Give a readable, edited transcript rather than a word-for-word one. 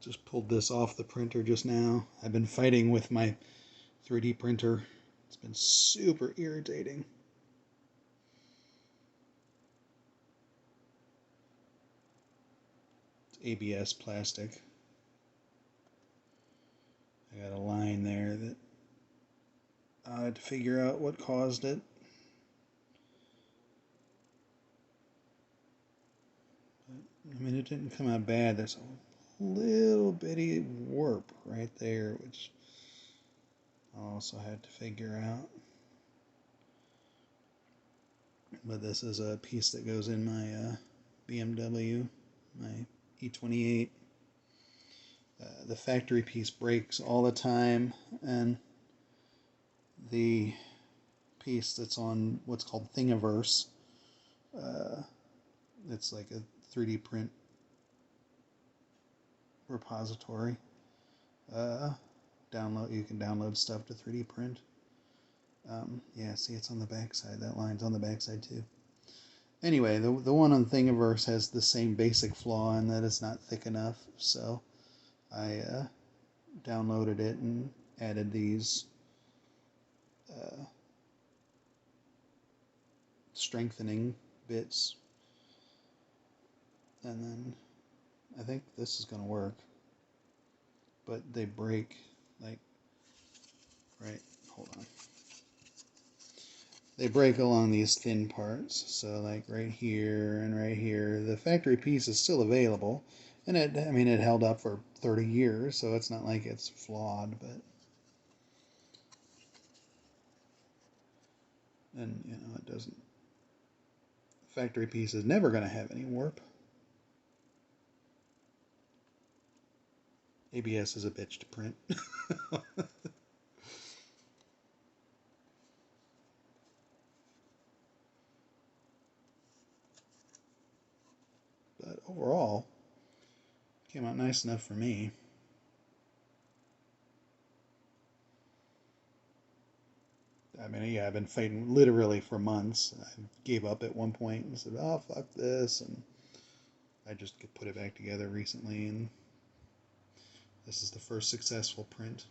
Just pulled this off the printer just now. I've been fighting with my 3D printer. It's been super irritating. It's ABS plastic. I got a line there that I had to figure out what caused it. But, I mean, it didn't come out bad. There's a little bitty warp right there, which I also had to figure out. But this is a piece that goes in my BMW, my E28. The factory piece breaks all the time, and the piece that's on what's called Thingiverse, it's like a 3D print repository. You can download stuff to 3D print. Yeah, see, it's on the backside. That line's on the backside too. Anyway, the one on Thingiverse has the same basic flaw in that it's not thick enough, so I downloaded it and added these strengthening bits, and then I think this is going to work, but they break, like, right, hold on. They break along these thin parts, so like right here and right here. The factory piece is still available, and it held up for 30 years, so it's not like it's flawed, but, and it doesn't, factory piece is never going to have any warp. ABS is a bitch to print. But overall, came out nice enough for me. I mean, yeah, I've been fighting literally for months. I gave up at one point and said, "Oh, fuck this," and I just put it back together recently, and this is the first successful print.